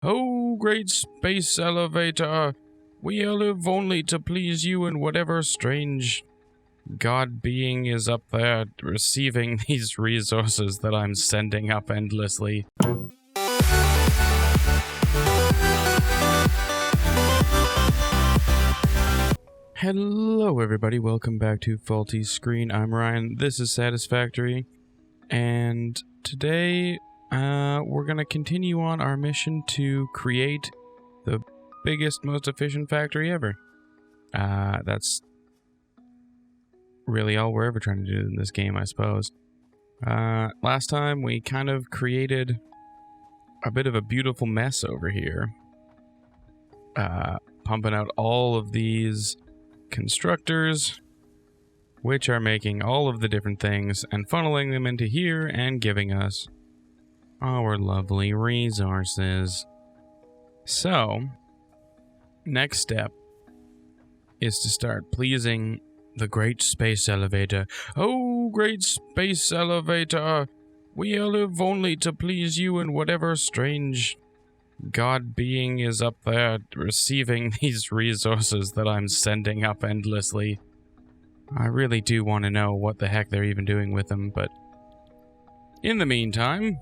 Oh, great space elevator, we live only to please you, and whatever strange god being is up there receiving these resources that I'm sending up endlessly. Hello everybody, welcome back to Faulty Screen. I'm Ryan, this is Satisfactory, and today we're going to continue on our mission to create the biggest, most efficient factory ever. That's really all we're ever trying to do in this game, I suppose. Last time we kind of created a bit of a beautiful mess over here. Pumping out all of these constructors, which are making all of the different things and funneling them into here and giving us our lovely resources. So, next step is to start pleasing the great space elevator. Oh, great space elevator, we live only to please you, and whatever strange god being is up there receiving these resources that I'm sending up endlessly. I really do want to know what the heck they're even doing with them, but in the meantime,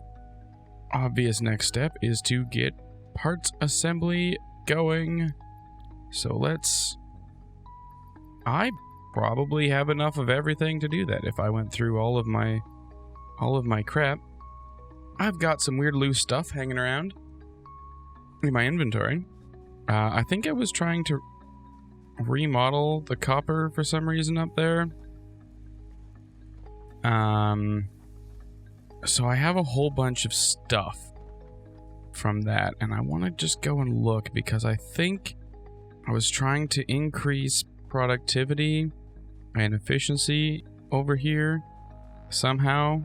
obvious next step is to get parts assembly going. So I probably have enough of everything to do that if I went through all of my crap. I've got some weird loose stuff hanging around in my inventory. I think I was trying to remodel the copper for some reason up there. So I have a whole bunch of stuff from that, and I want to just go and look because I think I was trying to increase productivity and efficiency over here somehow,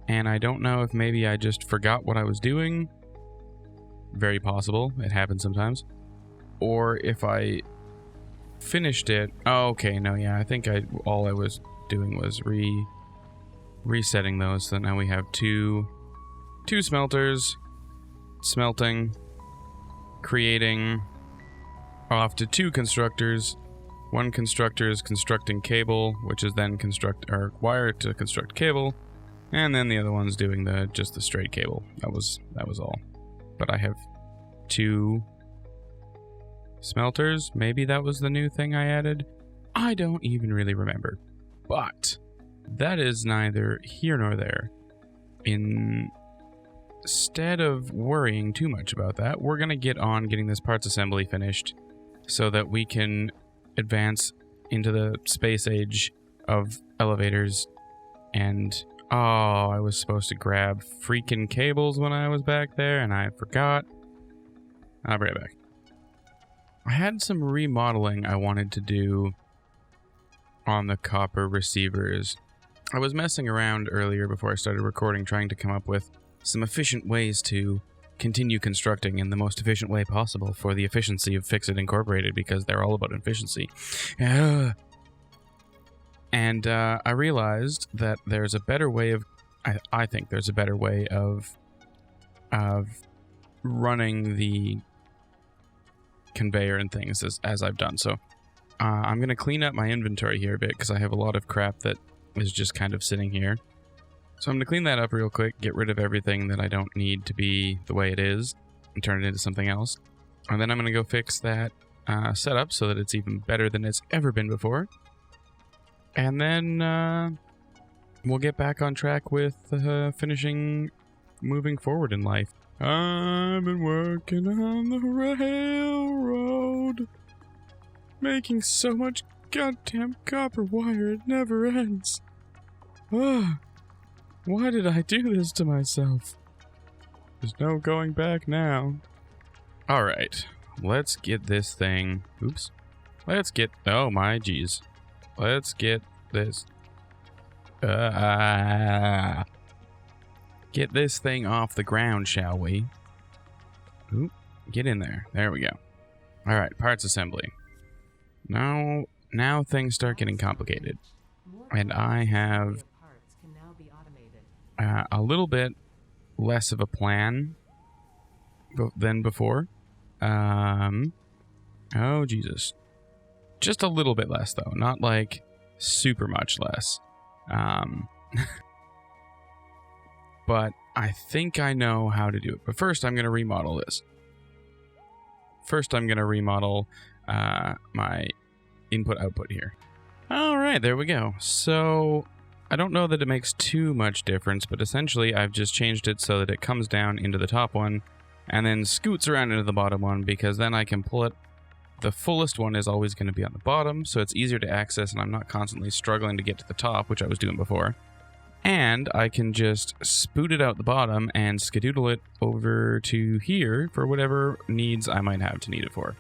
and I don't know if maybe I just forgot what I was doing. Very possible, it happens sometimes. Or if I finished it. Oh, okay, no, yeah, I think all I was doing was resetting those. So now we have two smelters smelting, creating off to two constructors. One constructor is constructing cable, which is then wire to construct cable, and then the other one's doing just the straight cable. That was all. But I have two smelters. Maybe that was the new thing I added. I don't even really remember. But that is neither here nor there. Instead of worrying too much about that, we're going to get on getting this parts assembly finished so that we can advance into the space age of elevators. And oh, I was supposed to grab freaking cables when I was back there, and I forgot. I'll be right back. I had some remodeling I wanted to do on the copper receivers. I was messing around earlier before I started recording, trying to come up with some efficient ways to continue constructing in the most efficient way possible for the efficiency of Fix-It Incorporated, because they're all about efficiency. And I realized that there's a better way of... I think there's a better way of running the conveyor and things as I've done. So I'm going to clean up my inventory here a bit because I have a lot of crap that is just kind of sitting here. So I'm going to clean that up real quick, get rid of everything that I don't need to be the way it is, and turn it into something else. And then I'm going to go fix that setup so that it's even better than it's ever been before. And then we'll get back on track with moving forward in life. I've been working on the railroad, making so much goddamn copper wire it never ends. Ugh. Why did I do this to myself? There's no going back now. Alright, let's get this thing... Oops. Oh my jeez. Let's get this... Get this thing off the ground, shall we? Oop, get in there. There we go. Alright, parts assembly. Now things start getting complicated. And I have a little bit less of a plan than before. Oh, Jesus. Just a little bit less, though. Not, like, super much less. But I think I know how to do it. But first, I'm going to remodel this. First, I'm going to remodel my input-output here. All right, there we go. So I don't know that it makes too much difference, but essentially I've just changed it so that it comes down into the top one and then scoots around into the bottom one, because then I can pull it. The fullest one is always going to be on the bottom, so it's easier to access and I'm not constantly struggling to get to the top, which I was doing before. And I can just spoot it out the bottom and skedoodle it over to here for whatever needs I might have to need it for,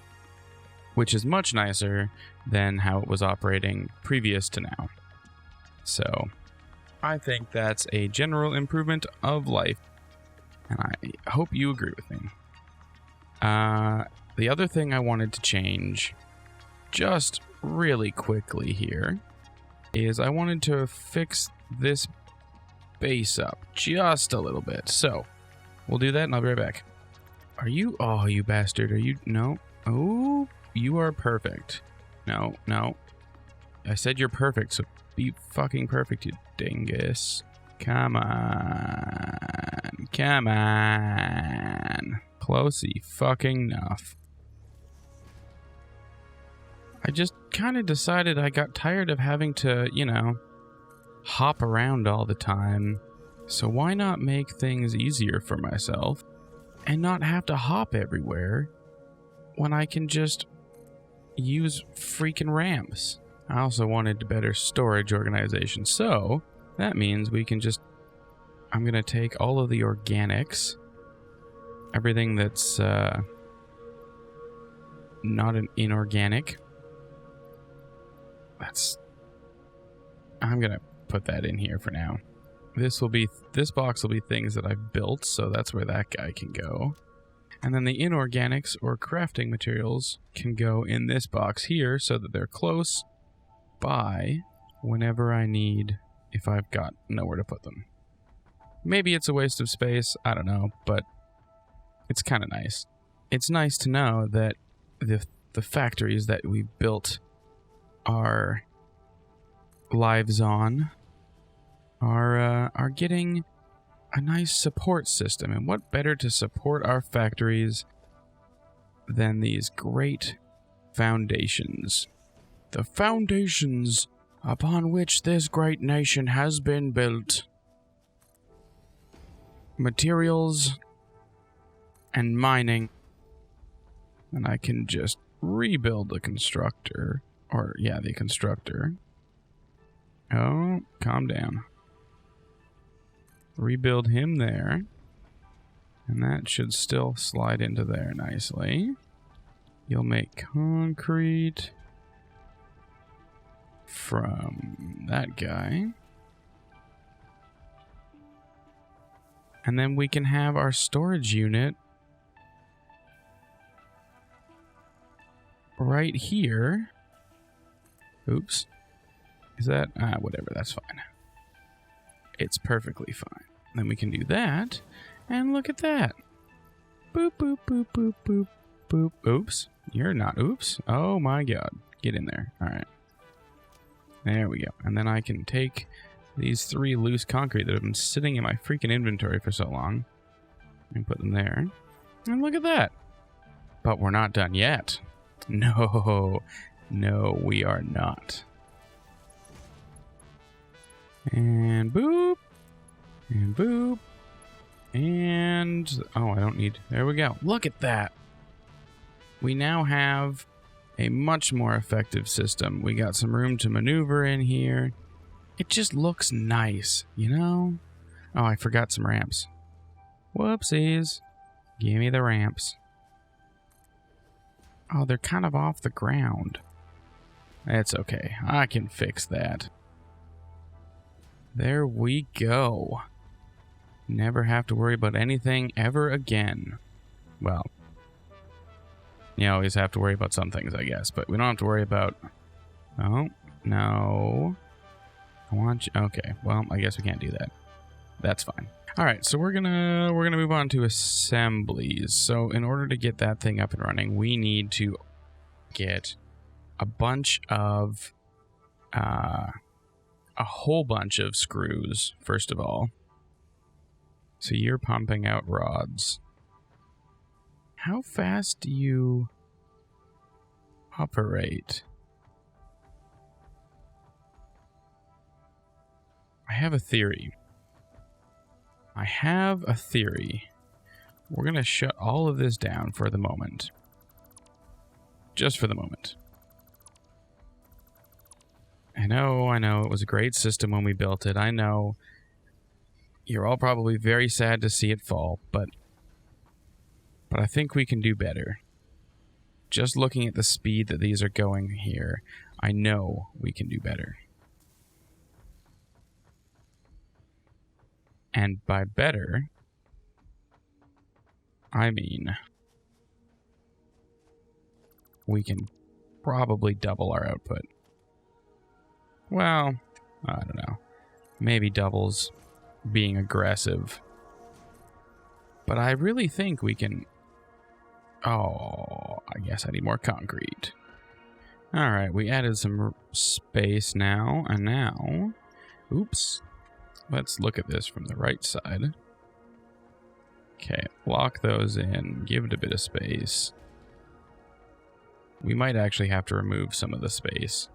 which is much nicer than how it was operating previous to now. So I think that's a general improvement of life, and I hope you agree with me. The other thing I wanted to change, just really quickly here, is I wanted to fix this base up just a little bit. So we'll do that and I'll be right back. Are you? Oh, you bastard. Are you? No. Oh, you are perfect. No, no. I said you're perfect, so be fucking perfect, you dingus. Come on. Come on. Closey fucking enough. I just kind of decided I got tired of having to, you know, hop around all the time. So why not make things easier for myself and not have to hop everywhere when I can just use freaking ramps? I also wanted better storage organization, so that means we can just... I'm going to take all of the organics, everything that's not an inorganic. I'm going to put that in here for now. This box will be things that I've built, so that's where that guy can go. And then the inorganics or crafting materials can go in this box here so that they're close by whenever I need, if I've got nowhere to put them. Maybe it's a waste of space, I don't know, but it's kind of nice. It's nice to know that the factories that we built our lives on are getting a nice support system. And what better to support our factories than these great foundations? The foundations upon which this great nation has been built. Materials and mining. And I can just rebuild the constructor. Or, yeah, the constructor. Oh, calm down. Rebuild him there. And that should still slide into there nicely. You'll make concrete from that guy. And then we can have our storage unit right here. Oops. Is that? Whatever, that's fine. It's perfectly fine. Then we can do that. And look at that. Boop, boop, boop, boop, boop, boop. Oops. You're not. Oops. Oh my god. Get in there. Alright. There we go. And then I can take these 3 loose concrete that have been sitting in my freaking inventory for so long and put them there. And look at that. But we're not done yet. No. No, we are not. And boop. And boop. And... oh, I don't need... there we go. Look at that. We now have a much more effective system. We got some room to maneuver in here. It just looks nice, you know? Oh, I forgot some ramps. Whoopsies. Give me the ramps. Oh, they're kind of off the ground. It's okay. I can fix that. There we go. Never have to worry about anything ever again. Well, you always have to worry about some things, I guess, but we don't have to worry about... oh, no. I want you... okay, well, I guess we can't do that. That's fine. All right, so we're gonna move on to assemblies. So in order to get that thing up and running, we need to get a bunch of a whole bunch of screws first of all. So you're pumping out rods. How fast do you operate? I have a theory. We're going to shut all of this down for the moment. Just for the moment. I know, it was a great system when we built it. I know you're all probably very sad to see it fall, but I think we can do better. Just looking at the speed that these are going here, I know we can do better. And by better, I mean we can probably double our output. Well, I don't know. Maybe doubles being aggressive. But I really think we can... Oh, I guess I need more concrete. Alright, we added some space now, and now... Oops. Let's look at this from the right side. Okay, lock those in, give it a bit of space. We might actually have to remove some of the space.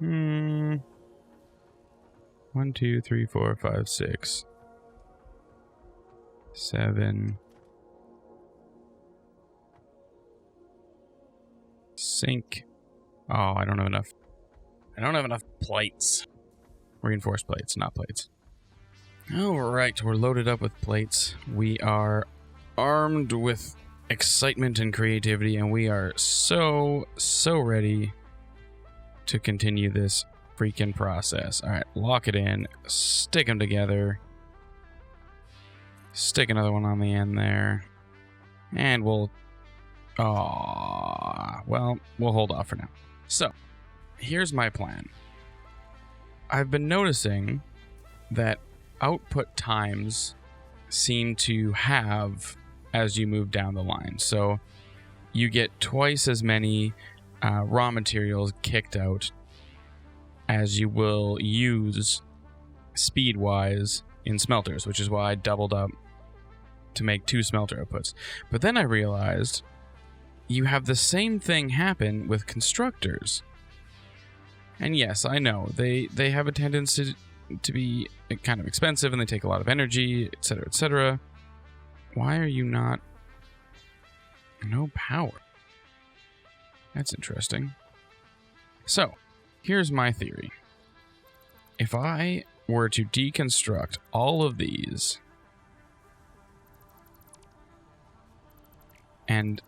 1, 2, 3, 4, 5, 6, 7. Sink. Oh, I don't have enough. Plates. Reinforced plates, not plates. Alright, we're loaded up with plates. We are armed with excitement and creativity, and we are so ready to continue this freaking process. Alright, lock it in, stick them together, stick another one on the end there, and we'll... well, we'll hold off for now. So, here's my plan. I've been noticing that output times seem to halve as you move down the line. So you get twice as many raw materials kicked out as you will use speed-wise in smelters, which is why I doubled up to make 2 smelter outputs. But then I realized you have the same thing happen with constructors. And yes, I know, they have a tendency to be kind of expensive and they take a lot of energy, etc., etc. Why are you not... No power? That's interesting. So, here's my theory. If I were to deconstruct all of these and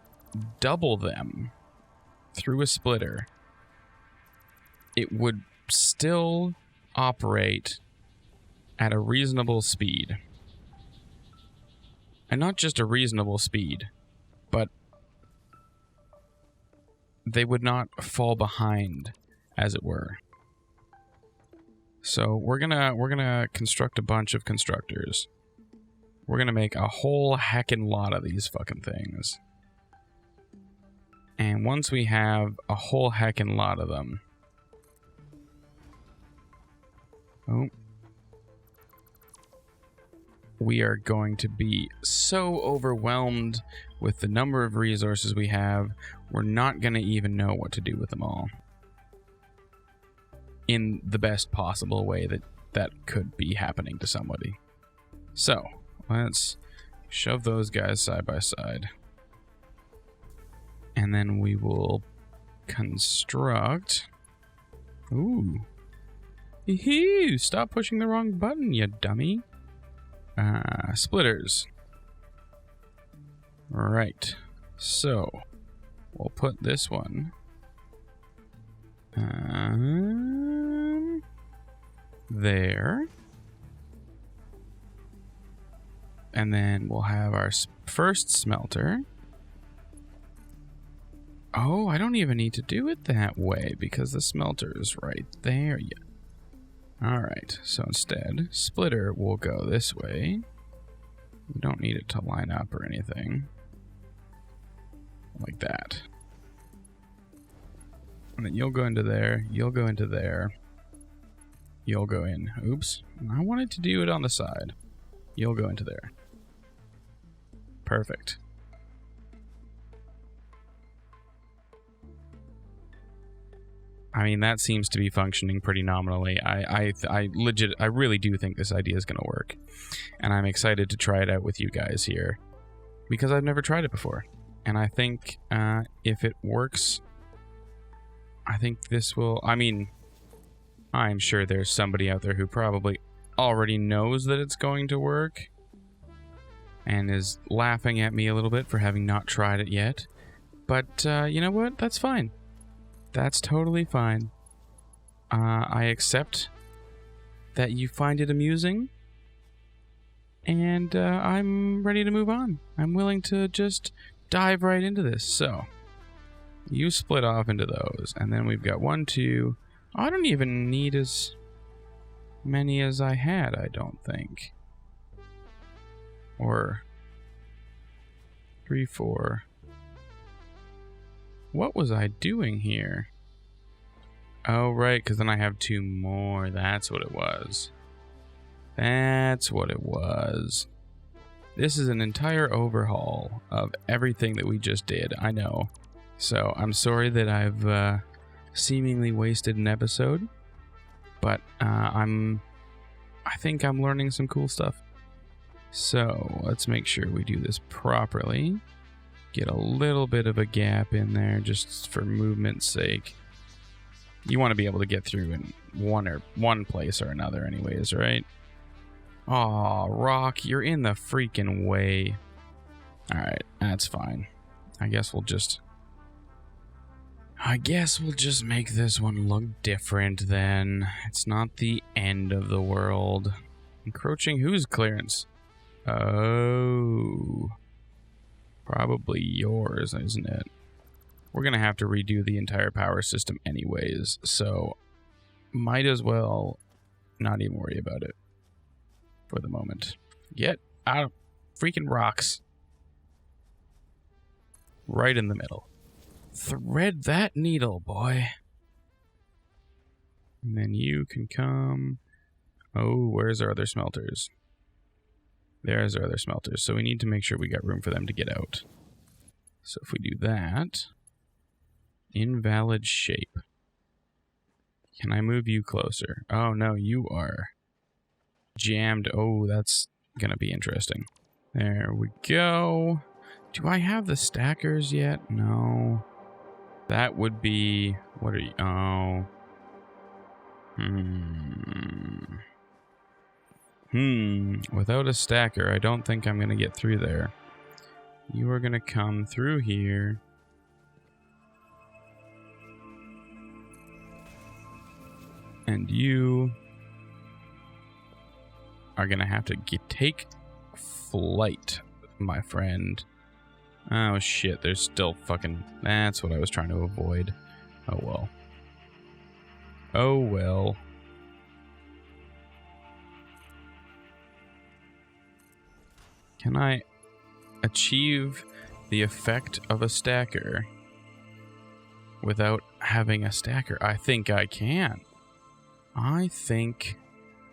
double them through a splitter, it would still operate at a reasonable speed. And not just a reasonable speed, but they would not fall behind, as it were. So we're gonna construct a bunch of constructors. We're gonna make a whole heckin' lot of these fucking things. And once we have a whole heckin' lot of them... Oh. We are going to be so overwhelmed with the number of resources we have, we're not going to even know what to do with them all. In the best possible way that could be happening to somebody. So, let's shove those guys side by side. And then we will construct... Ooh. Hee-hee! Stop pushing the wrong button, you dummy. Splitters. Right. So, we'll put this one... there. And then we'll have our first smelter. Oh, I don't even need to do it that way because the smelter is right there. Yeah. Alright, so instead, splitter will go this way. We don't need it to line up or anything. Like that. And then you'll go into there, you'll go into there. You'll go in. Oops. I wanted to do it on the side. You'll go into there. Perfect. I mean, that seems to be functioning pretty nominally. I really do think this idea is going to work. And I'm excited to try it out with you guys here. Because I've never tried it before. And I think if it works, I think this will... I mean, I'm sure there's somebody out there who probably already knows that it's going to work. And is laughing at me a little bit for having not tried it yet. But you know what? That's fine. That's totally fine. I accept that you find it amusing. And I'm ready to move on. I'm willing to just dive right into this. So, you split off into those. And then we've got 1, 2... I don't even need as many as I had, I don't think. Or 3, 4... What was I doing here? Oh, right, because then I have 2 more. That's what it was. That's what it was. This is an entire overhaul of everything that we just did. I know. So, I'm sorry that I've seemingly wasted an episode. But I think I'm learning some cool stuff. So, let's make sure we do this properly. Get a little bit of a gap in there just for movement's sake. You want to be able to get through in one place or another anyways, right? Aw, Rock, you're in the freaking way. Alright, that's fine. I guess we'll just make this one look different then. It's not the end of the world. Encroaching whose clearance? Oh... Probably yours, isn't it? We're going to have to redo the entire power system anyways, so might as well not even worry about it for the moment. Get out of freaking rocks. Right in the middle. Thread that needle, boy. And then you can come... Oh, where's our other smelters? There's our other smelters, so we need to make sure we got room for them to get out. So if we do that... Invalid shape. Can I move you closer? Oh no, you are jammed. Oh, that's gonna be interesting. There we go. Do I have the stackers yet? No. That would be... What are you... Oh. Without a stacker, I don't think I'm gonna get through there. You are gonna come through here. And you are gonna have to take flight, my friend. Oh shit, there's still fucking... That's what I was trying to avoid. Oh well. Oh well. Can I achieve the effect of a stacker without having a stacker? I think I can. I think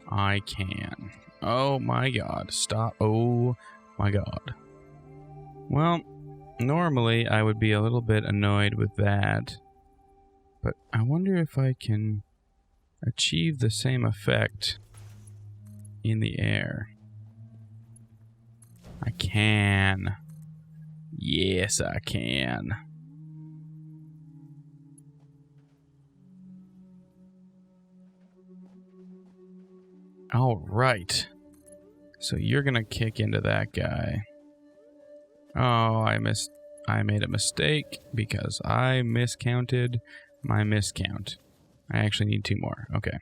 I can. Oh my god. Stop. Oh my god. Well, normally I would be a little bit annoyed with that. But I wonder if I can achieve the same effect in the air. I can. Yes, I can. All right. So you're gonna kick into that guy. Oh, I made a mistake because I miscounted my miscount. I actually need 2 more. Okay.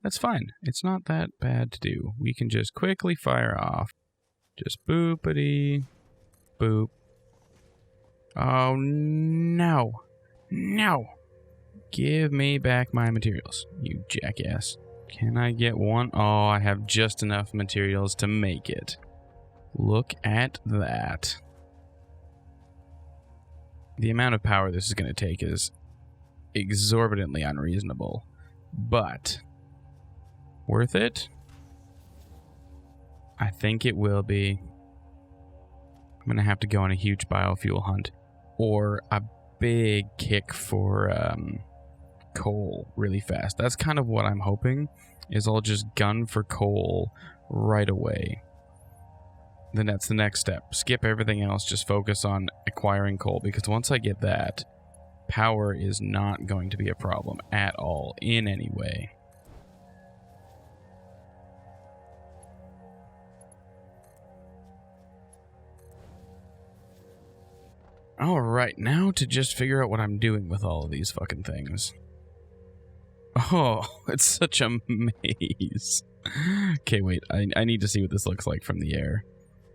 That's fine. It's not that bad to do. We can just quickly fire off. Just boopity boop. Oh no. No. Give me back my materials, you jackass. Can I get one? Oh, I have just enough materials to make it. Look at that. The amount of power this is going to take is exorbitantly unreasonable, but worth it? I think it will be. I'm going to have to go on a huge biofuel hunt or a big kick for coal really fast. That's kind of what I'm hoping, is I'll just gun for coal right away. Then that's the next step. Skip everything else, just focus on acquiring coal, because once I get that, power is not going to be a problem at all in any way. Alright, now to just figure out what I'm doing with all of these fucking things. Oh, it's such a maze. Okay, wait, I need to see what this looks like from the air.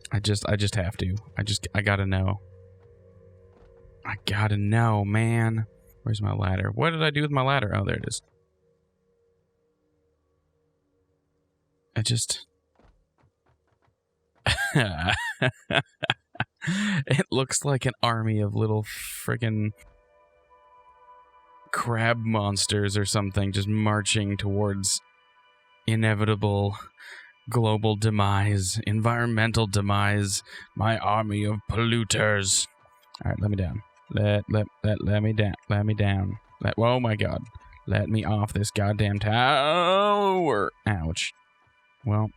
I just have to. I gotta know. I gotta know, man. Where's my ladder? What did I do with my ladder? Oh, there it is. It looks like an army of little friggin' crab monsters or something just marching towards inevitable global demise, environmental demise, my army of polluters. Alright, let me down. Let me down. Let me down. Oh my god. Let me off this goddamn tower. Ouch. Well,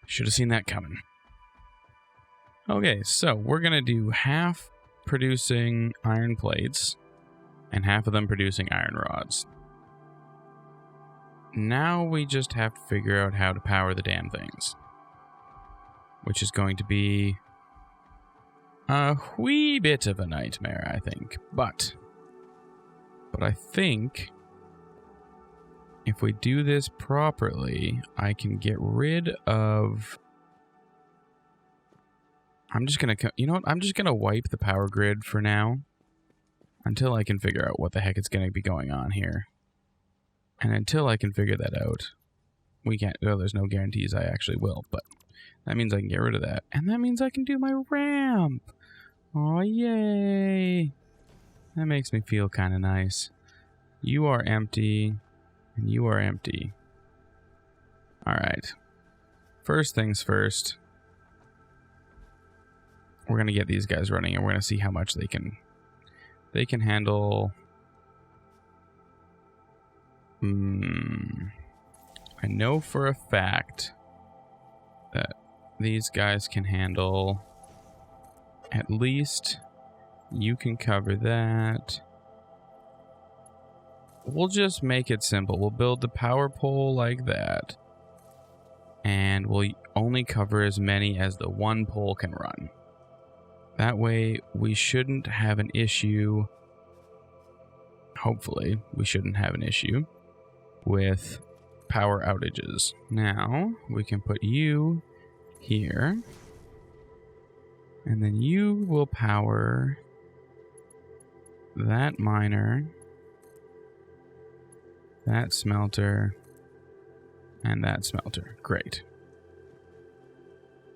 should have seen that coming. Okay, so we're gonna do half producing iron plates and half of them producing iron rods. Now we just have to figure out how to power the damn things, which is going to be a wee bit of a nightmare, I think. But I think if we do this properly, I can get rid of... I'm just gonna... You know what? I'm just gonna wipe the power grid for now until I can figure out what the heck is gonna be going on here. And until I can figure that out, we can't... Well, there's no guarantees I actually will, but that means I can get rid of that. And that means I can do my ramp! Oh, yay! That makes me feel kind of nice. You are empty, and you are empty. Alright. First things first. We're going to get these guys running, and we're going to see how much they can handle... I know for a fact that these guys can handle at least, you can cover that. We'll just make it simple. We'll build the power pole like that, and we'll only cover as many as the one pole can run. That way we shouldn't have an issue. Hopefully we shouldn't have an issue with power outages. Now we can put you here, and then you will power that miner, that smelter, and that smelter. Great.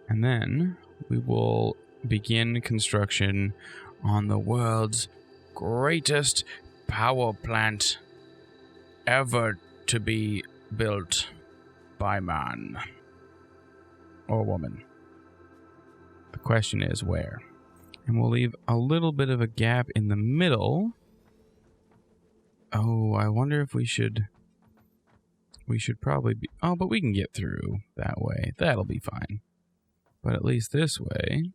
And then we will begin construction on the world's greatest power plant ever to be built by man or woman. The question is where. And we'll leave a little bit of a gap in the middle. Oh, I wonder if we should probably be... Oh, but we can get through that way. That'll be fine. But at least this way,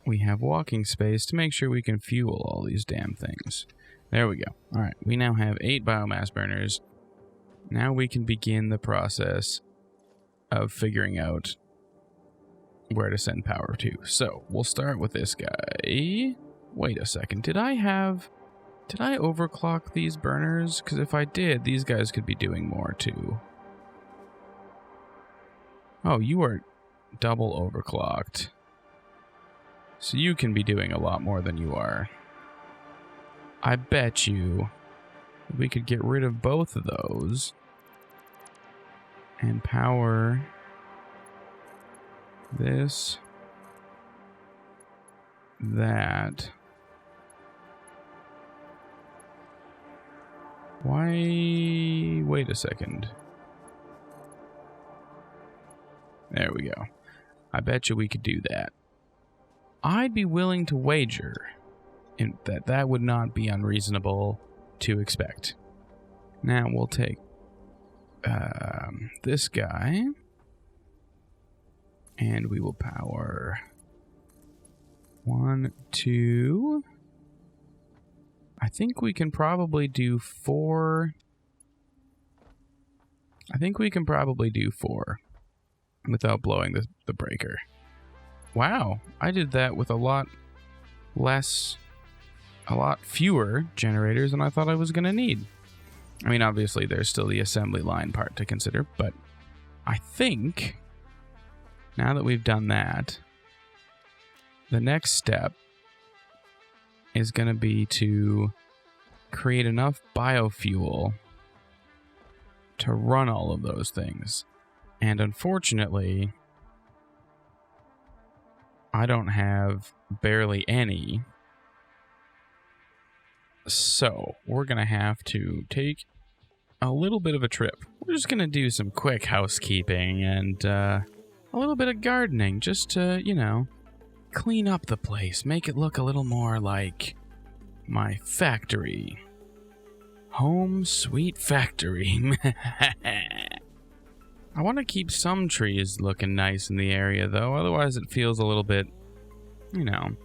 we have walking space to make sure we can fuel all these damn things. There we go. Alright, we now have 8 biomass burners. Now we can begin the process of figuring out where to send power to. So, we'll start with this guy. Wait a second, did I overclock these burners? Because if I did, these guys could be doing more too. Oh, you are double overclocked. So you can be doing a lot more than you are. I bet you We could get rid of both of those and power this, that. Why? Wait a second. There we go. I bet you we could do that. I'd be willing to wager that would not be unreasonable to expect. Now we'll take this guy, and we will power 1, 2. I think we can probably do 4. I think we can probably do 4 without blowing the breaker. Wow, I did that with a lot fewer generators than I thought I was going to need. I mean, obviously, there's still the assembly line part to consider, but I think now that we've done that, the next step is going to be to create enough biofuel to run all of those things. And unfortunately, I don't have barely any. So, we're going to have to take a little bit of a trip. We're just going to do some quick housekeeping and a little bit of gardening just to, you know, clean up the place, make it look a little more like my factory. Home sweet factory. I want to keep some trees looking nice in the area, though. Otherwise, it feels a little bit, you know,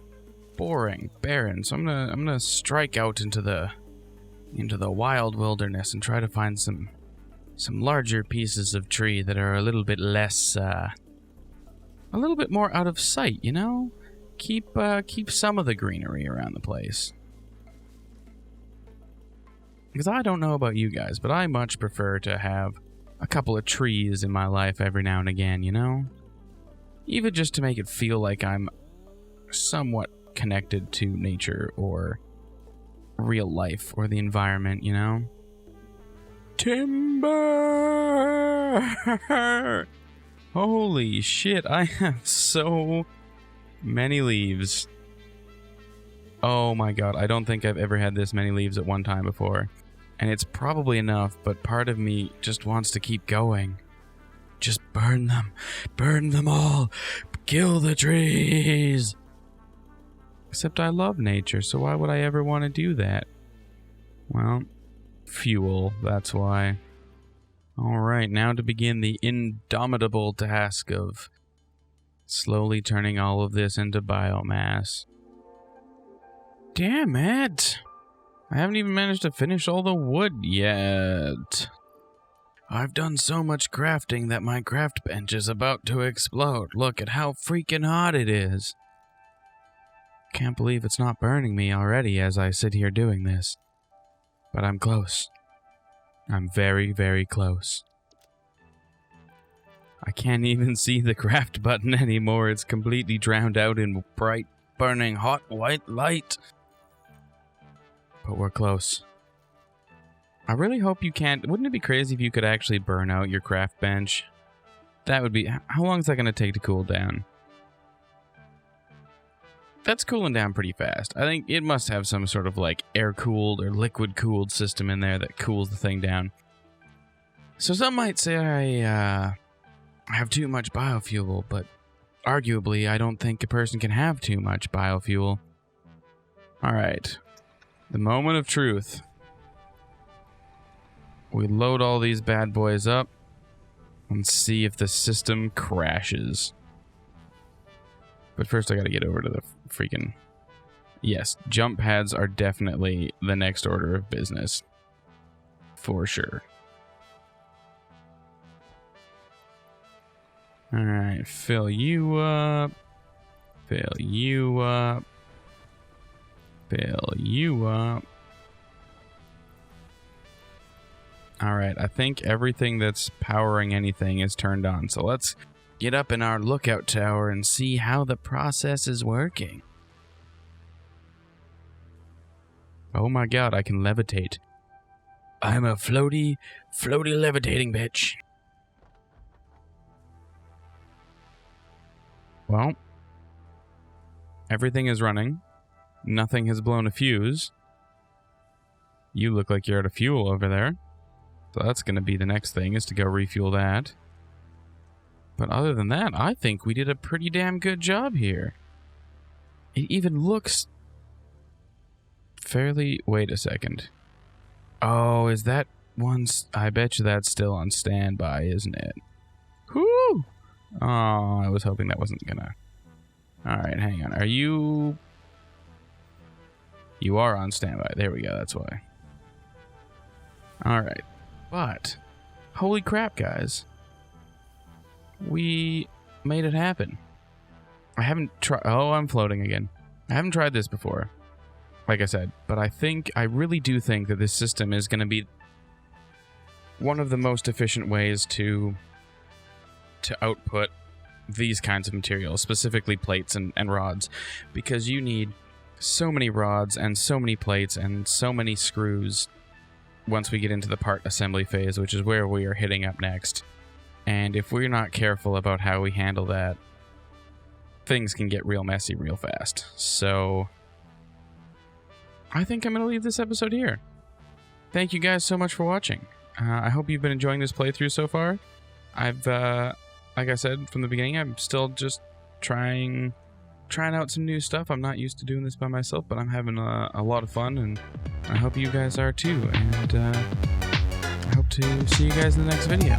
boring, barren. So I'm gonna strike out into the wild wilderness and try to find some larger pieces of tree that are a little bit less, a little bit more out of sight. You know, keep some of the greenery around the place. Because I don't know about you guys, but I much prefer to have a couple of trees in my life every now and again, you know? Even just to make it feel like I'm somewhat connected to nature or real life or the environment, you know? Timber! Holy shit, I have so many leaves. Oh my god, I don't think I've ever had this many leaves at one time before. And it's probably enough, but part of me just wants to keep going. Just burn them. Burn them all. Kill the trees. Except I love nature, so why would I ever want to do that? Well, fuel, that's why. Alright, now to begin the indomitable task of slowly turning all of this into biomass. Damn it! I haven't even managed to finish all the wood yet. I've done so much crafting that my craft bench is about to explode. Look at how freaking hot it is. Can't believe it's not burning me already as I sit here doing this. But I'm close. I'm very, very close. I can't even see the craft button anymore. It's completely drowned out in bright, burning, hot white light. But we're close. I really hope you can't... Wouldn't it be crazy if you could actually burn out your craft bench? That would be... How long is that going to take to cool down? That's cooling down pretty fast. I think it must have some sort of like air-cooled or liquid-cooled system in there that cools the thing down. So some might say I have too much biofuel, but arguably I don't think a person can have too much biofuel. Alright. The moment of truth. We load all these bad boys up and see if the system crashes. But first I gotta get over to the freaking... Yes, jump pads are definitely the next order of business. For sure. Alright, fill you up. Fill you up. Fill you up. Alright, I think everything that's powering anything is turned on. So let's get up in our lookout tower and see how the process is working. Oh my god, I can levitate. I'm a floaty levitating bitch. Well, everything is running. Nothing has blown a fuse. You look like you're out of fuel over there. So that's going to be the next thing, is to go refuel that. But other than that, I think we did a pretty damn good job here. It even looks fairly... Wait a second. Oh, is that one's... I bet you that's still on standby, isn't it? Whoo! Oh, I was hoping that wasn't gonna... Alright, hang on. Are you... You are on standby. There we go, that's why. Alright. But... Holy crap, guys. We made it happen. I haven't tried... Oh, I'm floating again. I haven't tried this before, like I said, but I really do think that this system is going to be one of the most efficient ways to output these kinds of materials, specifically plates and rods, because you need so many rods and so many plates and so many screws once we get into the part assembly phase, which is where we are hitting up next. And if we're not careful about how we handle that, things can get real messy real fast. So I think I'm going to leave this episode here. Thank you guys so much for watching. I hope you've been enjoying this playthrough so far. I've, like I said from the beginning, I'm still just trying out some new stuff. I'm not used to doing this by myself, but I'm having a lot of fun, and I hope you guys are too. And I hope to see you guys in the next video.